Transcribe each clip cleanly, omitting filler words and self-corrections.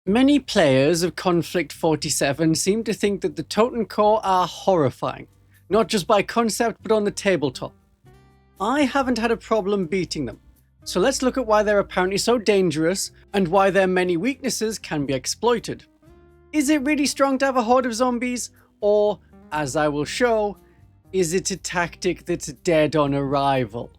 Many players of Konflikt 47 seem to think that the Totenkorps are horrifying, not just by concept but on the tabletop. I haven't had a problem beating them, so let's look at why they're apparently so dangerous and why their many weaknesses can be exploited. Is it really strong to have a horde of zombies, or, as I will show, is it a tactic that's dead on arrival?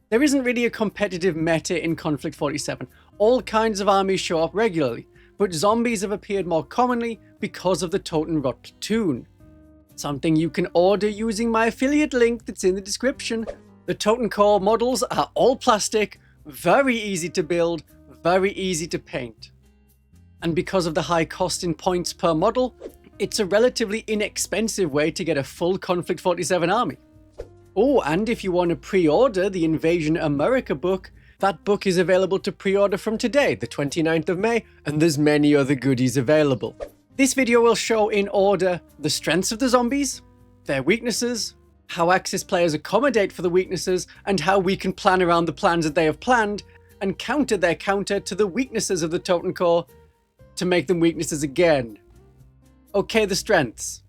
There isn't really a competitive meta in Konflikt 47. All kinds of armies show up regularly, but zombies have appeared more commonly because of the Totenrotte Platoon. Something you can order using my affiliate link that's in the description. The Totenkorps models are all plastic, very easy to build, very easy to paint. And because of the high cost in points per model, it's a relatively inexpensive way to get a full Konflikt 47 army. Oh, and if you want to pre-order the Invasion America book, that book is available to pre-order from today, the 29th of May, and there's many other goodies available. This video will show in order the strengths of the zombies, their weaknesses, how Axis players accommodate for the weaknesses, and how we can plan around the plans that they have planned, and counter their counter to the weaknesses of the Totenkorps to make them weaknesses again. Okay, the strengths.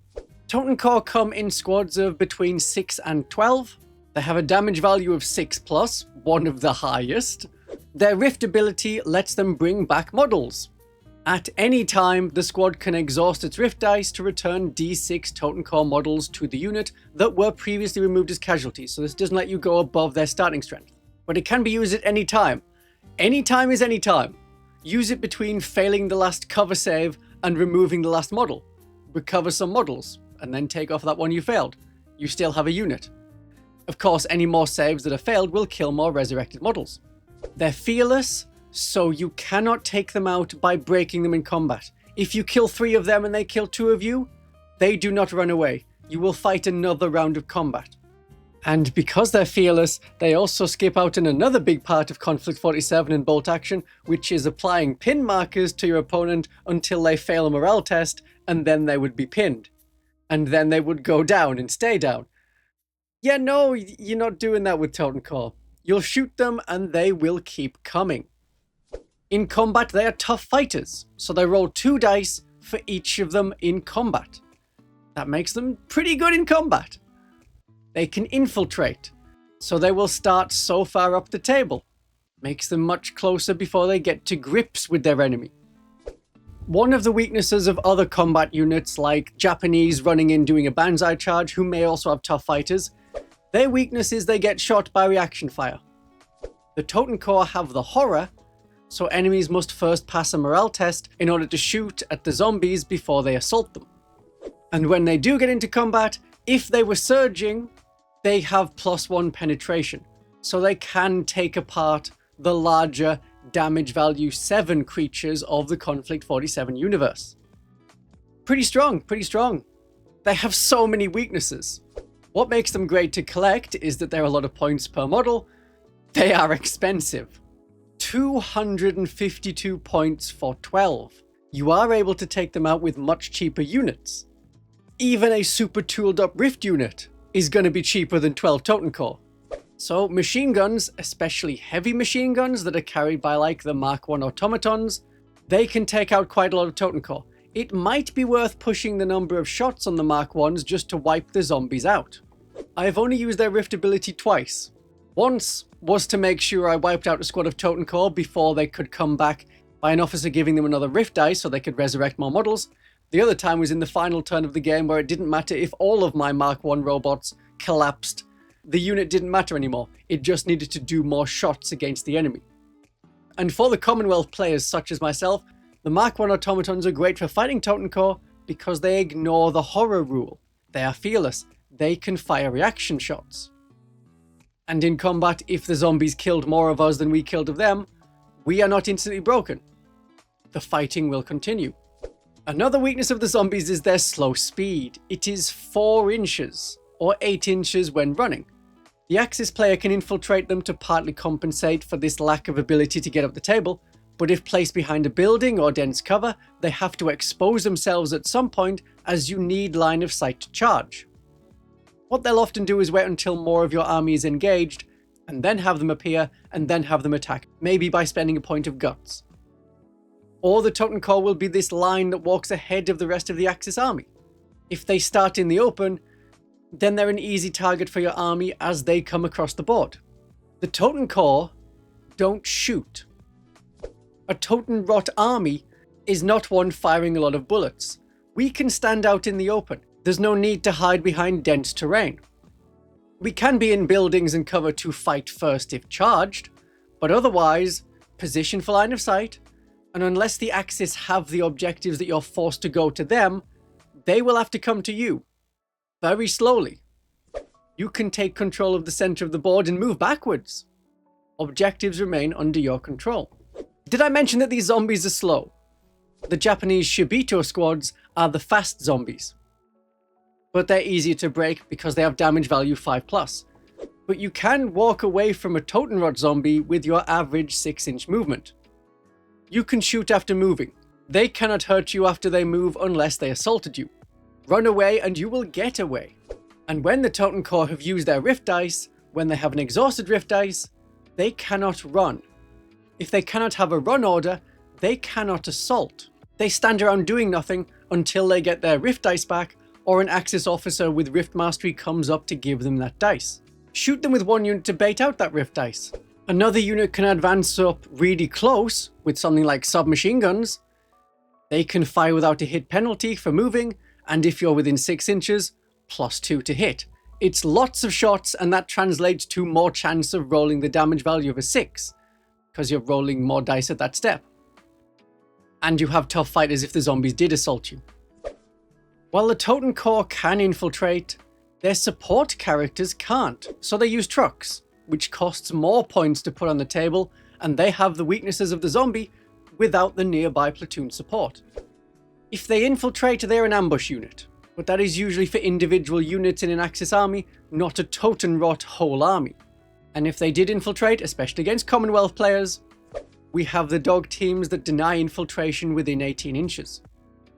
Totenkorps come in squads of between 6 and 12. They have a damage value of 6+, one of the highest. Their rift ability lets them bring back models. At any time, the squad can exhaust its rift dice to return D6 Totenkorps models to the unit that were previously removed as casualties, so this doesn't let you go above their starting strength. But it can be used at any time. Any time is any time. Use it between failing the last cover save and removing the last model. Recover some models, and then take off that one you failed. You still have a unit. Of course, any more saves that are failed will kill more resurrected models. They're fearless, so you cannot take them out by breaking them in combat. If you kill 3 of them and they kill 2 of you, they do not run away. You will fight another round of combat. And because they're fearless, they also skip out in another big part of Konflikt 47 and bolt action, which is applying pin markers to your opponent until they fail a morale test, and then they would be pinned. And then they would go down and stay down. Yeah, no, you're not doing that with Totenkorps. You'll shoot them and they will keep coming. In combat, they are tough fighters, so they roll 2 dice for each of them in combat. That makes them pretty good in combat. They can infiltrate, so they will start so far up the table. Makes them much closer before they get to grips with their enemy. One of the weaknesses of other combat units like Japanese running in doing a banzai charge, who may also have tough fighters, their weakness is they get shot by reaction fire. The Totenkorps have the horror, so enemies must first pass a morale test in order to shoot at the zombies before they assault them. And when they do get into combat, if they were surging, they have +1 penetration, so they can take apart the larger damage value 7 creatures of the Konflikt 47 universe. Pretty strong, pretty strong. They have so many weaknesses. What makes them great to collect is that they're a lot of points per model. They are expensive. 252 points for 12. You are able to take them out with much cheaper units. Even a super tooled up rift unit is going to be cheaper than 12 Totenkorps. So machine guns, especially heavy machine guns that are carried by like the Mark I automatons, they can take out quite a lot of Totenkorps. It might be worth pushing the number of shots on the Mark Is just to wipe the zombies out. I've only used their rift ability twice. Once was to make sure I wiped out a squad of Totenkorps before they could come back by an officer giving them another rift dice so they could resurrect more models. The other time was in the final turn of the game where it didn't matter if all of my Mark I robots collapsed. The unit didn't matter anymore. It just needed to do more shots against the enemy. And for the Commonwealth players such as myself, the Mark I automatons are great for fighting Totenkorps because they ignore the horror rule. They are fearless. They can fire reaction shots. And in combat, if the zombies killed more of us than we killed of them, we are not instantly broken. The fighting will continue. Another weakness of the zombies is their slow speed. It is 4 inches, or 8 inches when running. The Axis player can infiltrate them to partly compensate for this lack of ability to get up the table, but if placed behind a building or dense cover, they have to expose themselves at some point as you need line of sight to charge. What they'll often do is wait until more of your army is engaged, and then have them appear, and then have them attack, maybe by spending a point of guts. or the Totenkorp will be this line that walks ahead of the rest of the Axis army. If they start in the open, then they're an easy target for your army as they come across the board. The Totenkorp don't shoot. A Totenrotte army is not one firing a lot of bullets. We can stand out in the open. There's no need to hide behind dense terrain. We can be in buildings and cover to fight first if charged, but otherwise, position for line of sight, and unless the Axis have the objectives that you're forced to go to them, they will have to come to you. Very slowly. You can take control of the center of the board and move backwards. Objectives remain under your control. Did I mention that these zombies are slow? The Japanese Shibito squads are the fast zombies. But they're easier to break because they have damage value 5+. But you can walk away from a Totenrotte zombie with your average 6-inch movement. You can shoot after moving. They cannot hurt you after they move unless they assaulted you. Run away and you will get away. And when the Totenkorp have used their Rift Dice, when they have an exhausted Rift Dice, they cannot run. If they cannot have a run order, they cannot assault. They stand around doing nothing until they get their Rift Dice back, or an Axis officer with Rift Mastery comes up to give them that dice. Shoot them with one unit to bait out that Rift Dice. Another unit can advance up really close with something like submachine guns. They can fire without a hit penalty for moving, and if you're within 6 inches, +2 to hit. It's lots of shots, and that translates to more chance of rolling the damage value of a 6, because you're rolling more dice at that step. And you have tough fighters if the zombies did assault you. While the Totenkorp can infiltrate, their support characters can't, so they use trucks, which costs more points to put on the table, and they have the weaknesses of the zombie without the nearby platoon support. If they infiltrate, they're an ambush unit, but that is usually for individual units in an Axis army, not a Totenrotte whole army. And if they did infiltrate, especially against Commonwealth players, we have the dog teams that deny infiltration within 18 inches.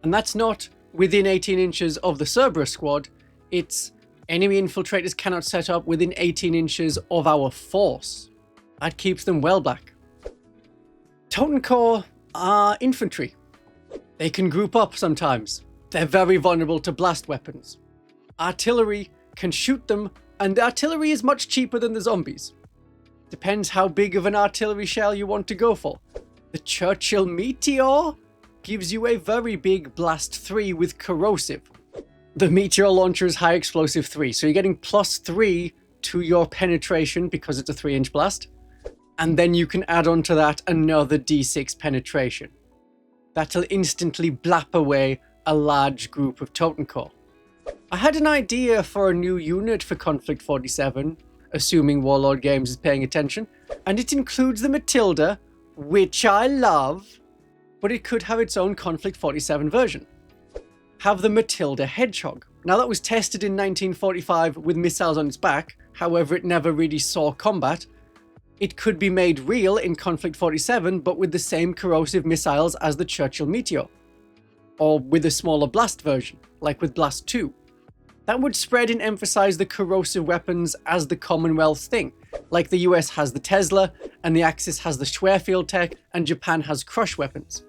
And that's not within 18 inches of the Cerberus squad, it's enemy infiltrators cannot set up within 18 inches of our force. That keeps them well back. Totenkorp are infantry. They can group up sometimes. They're very vulnerable to blast weapons. Artillery can shoot them, and the artillery is much cheaper than the zombies. Depends how big of an artillery shell you want to go for. The Churchill Meteor gives you a very big blast 3 with corrosive. The Meteor launcher is high explosive 3, so you're getting +3 to your penetration because it's a 3-inch blast. And then you can add on to that another d6 penetration. That'll instantly blap away a large group of Totenkorp. I had an idea for a new unit for Konflikt 47, assuming Warlord Games is paying attention, and it includes the Matilda, which I love, but it could have its own Konflikt 47 version. Have the Matilda Hedgehog. Now that was tested in 1945 with missiles on its back, however it never really saw combat. It could be made real in Konflikt 47, but with the same corrosive missiles as the Churchill Meteor. Or with a smaller blast version, like with Blast 2. That would spread and emphasize the corrosive weapons as the Commonwealth thing, like the US has the Tesla, and the Axis has the Schwerfield tech, and Japan has crush weapons.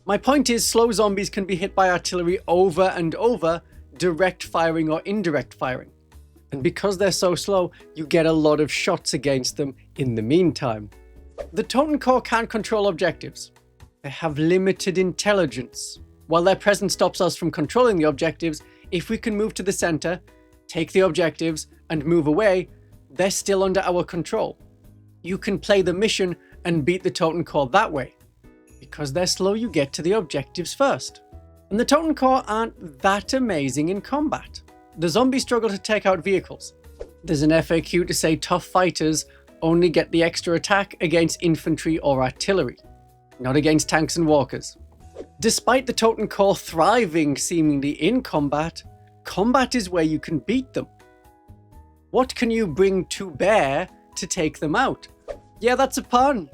My point is, slow zombies can be hit by artillery over and over, direct firing or indirect firing. And because they're so slow, you get a lot of shots against them in the meantime. The Totenkorp can't control objectives. They have limited intelligence. While their presence stops us from controlling the objectives, if we can move to the center, take the objectives, and move away, they're still under our control. You can play the mission and beat the Totenkorp that way. Because they're slow, you get to the objectives first. And the Totenkorp aren't that amazing in combat. The zombies struggle to take out vehicles. There's an FAQ to say tough fighters only get the extra attack against infantry or artillery, not against tanks and walkers. Despite the Totenkorp thriving seemingly in combat, combat is where you can beat them. What can you bring to bear to take them out? Yeah, that's a pun.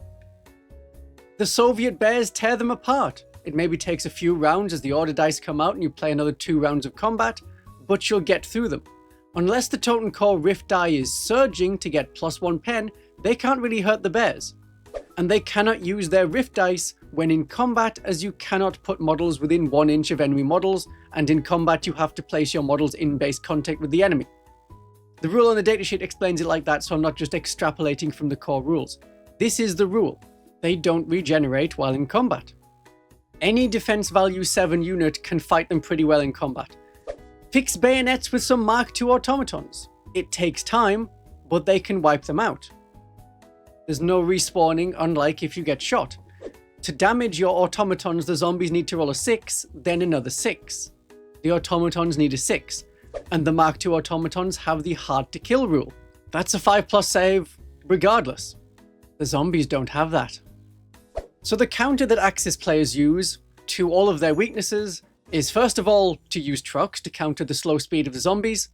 The Soviet bears tear them apart. It maybe takes a few rounds as the order dice come out and you play another 2 rounds of combat, but you'll get through them. Unless the Totenkorp Rift die is surging to get +1 pen, they can't really hurt the bears. And they cannot use their Rift dice when in combat, as you cannot put models within 1 inch of enemy models, and in combat you have to place your models in base contact with the enemy. The rule on the datasheet explains it like that, so I'm not just extrapolating from the core rules. This is the rule. They don't regenerate while in combat. Any defense value 7 unit can fight them pretty well in combat. Fix bayonets with some Mark II automatons. It takes time, but they can wipe them out. There's no respawning, unlike if you get shot. To damage your automatons, the zombies need to roll a 6, then another 6. The automatons need a 6, and the Mark II automatons have the hard to kill rule. That's a 5+ save regardless. The zombies don't have that. So the counter that Axis players use to all of their weaknesses is first of all to use trucks to counter the slow speed of the zombies,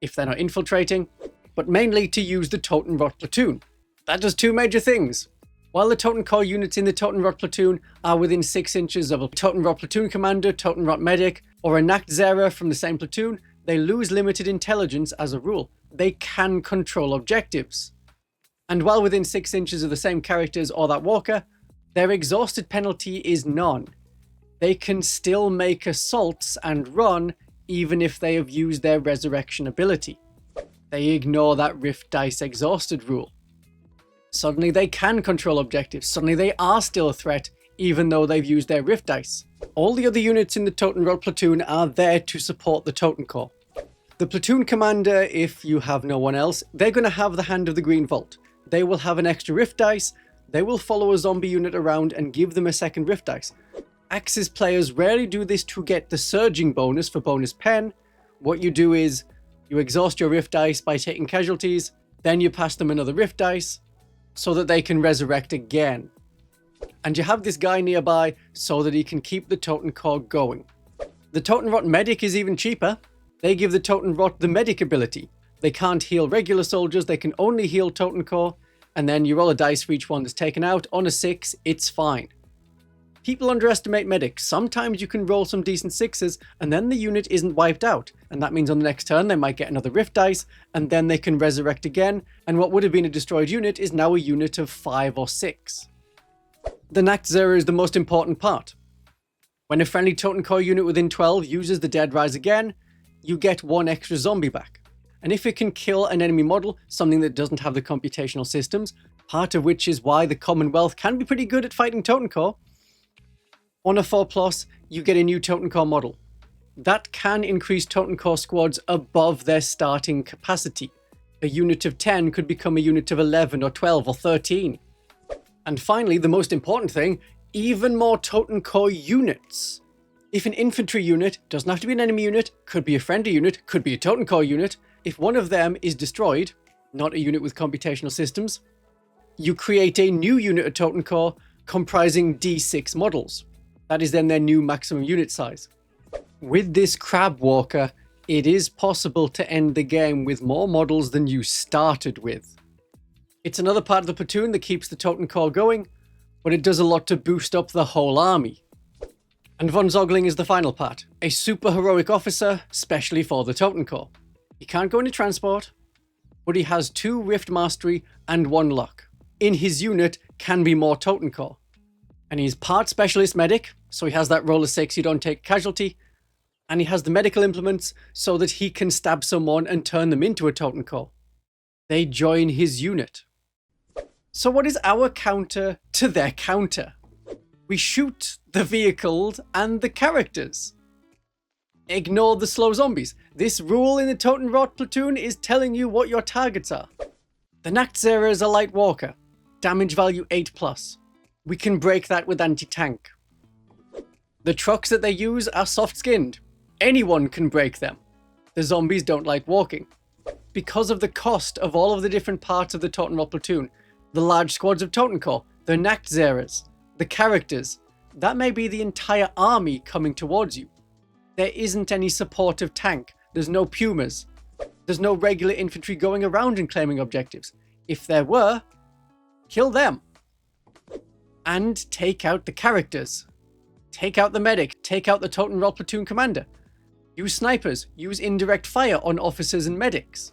if they're not infiltrating, but mainly to use the Totenrotte Platoon. That does 2 major things. While the Totenkorps units in the Totenrotte Platoon are within 6 inches of a Totenrotte Platoon commander, Totenrotte medic, or a Nachtzerer from the same platoon, they lose limited intelligence as a rule. They can control objectives. And while within 6 inches of the same characters or that walker, their exhausted penalty is none. They can still make assaults and run even if they have used their resurrection ability. They ignore that Rift Dice exhausted rule. Suddenly they can control objectives. Suddenly they are still a threat even though they've used their Rift Dice. All the other units in the Totenrotte Platoon are there to support the Totenkorps. The platoon commander, if you have no one else, they're going to have the Hand of the Green Vault. They will have an extra Rift Dice. They will follow a zombie unit around and give them a second Rift Dice. Axis players rarely do this to get the surging bonus for bonus pen. What you do is you exhaust your Rift Dice by taking casualties, then you pass them another Rift Dice so that they can resurrect again. And you have this guy nearby so that he can keep the Totenkorps going. The Totenrotte medic is even cheaper. They give the Totenrotte the medic ability. They can't heal regular soldiers, they can only heal Totenkorps, and then you roll a dice for each one that's taken out. On a 6, it's fine. People underestimate medics. Sometimes you can roll some decent 6s, and then the unit isn't wiped out. And that means on the next turn they might get another Rift Dice, and then they can resurrect again, and what would have been a destroyed unit is now a unit of 5 or 6. The Nachtzerer is the most important part. When a friendly Totenkorps unit within 12 uses the Dead Rise again, you get 1 extra zombie back. And if it can kill an enemy model, something that doesn't have the computational systems, part of which is why the Commonwealth can be pretty good at fighting Totenkorps, on a 4+, you get a new Totenkorps model. That can increase Totenkorps squads above their starting capacity. A unit of 10 could become a unit of 11 or 12 or 13. And finally, the most important thing, even more Totenkorps units. If an infantry unit, doesn't have to be an enemy unit, could be a friendly unit, could be a Totenkorps unit, if one of them is destroyed, not a unit with computational systems, you create a new unit of Totenkorps comprising D6 models. That is then their new maximum unit size. With this Crab Walker, it is possible to end the game with more models than you started with. It's another part of the platoon that keeps the Totenkorps going, but it does a lot to boost up the whole army. And Von Zogling is the final part, a super heroic officer, specially for the Totenkorps. He can't go into transport, but he has 2 Rift Mastery and 1 Luck. In his unit can be more Totenkorps. And he's part Specialist Medic, so he has that roll of 6, you don't take casualty. And he has the medical implements so that he can stab someone and turn them into a Totenkorps. They join his unit. So what is our counter to their counter? We shoot the vehicles and the characters. Ignore the slow zombies. This rule in the Totenrotte Platoon is telling you what your targets are. The Nachtzerer is a light walker. Damage value 8+. We can break that with anti-tank. The trucks that they use are soft-skinned. Anyone can break them. The zombies don't like walking. Because of the cost of all of the different parts of the Totenrotte Platoon, the large squads of Totenkorps, the Nachtzerers, the characters, that may be the entire army coming towards you. There isn't any supportive tank. There's no Pumas. There's no regular infantry going around and claiming objectives. If there were, kill them. And take out the characters. Take out the medic. Take out the Totenrotte Platoon commander. Use snipers. Use indirect fire on officers and medics.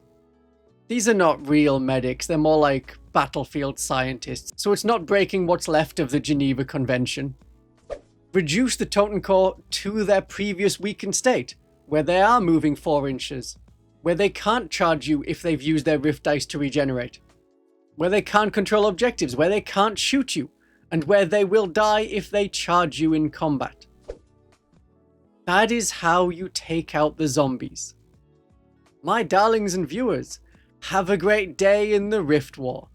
These are not real medics. They're more like battlefield scientists. So it's not breaking what's left of the Geneva Convention. Reduce the Totenkorps to their previous weakened state, where they are moving 4 inches, where they can't charge you if they've used their rift dice to regenerate, where they can't control objectives, where they can't shoot you, and where they will die if they charge you in combat. That is how you take out the zombies. My darlings and viewers, have a great day in the Rift War.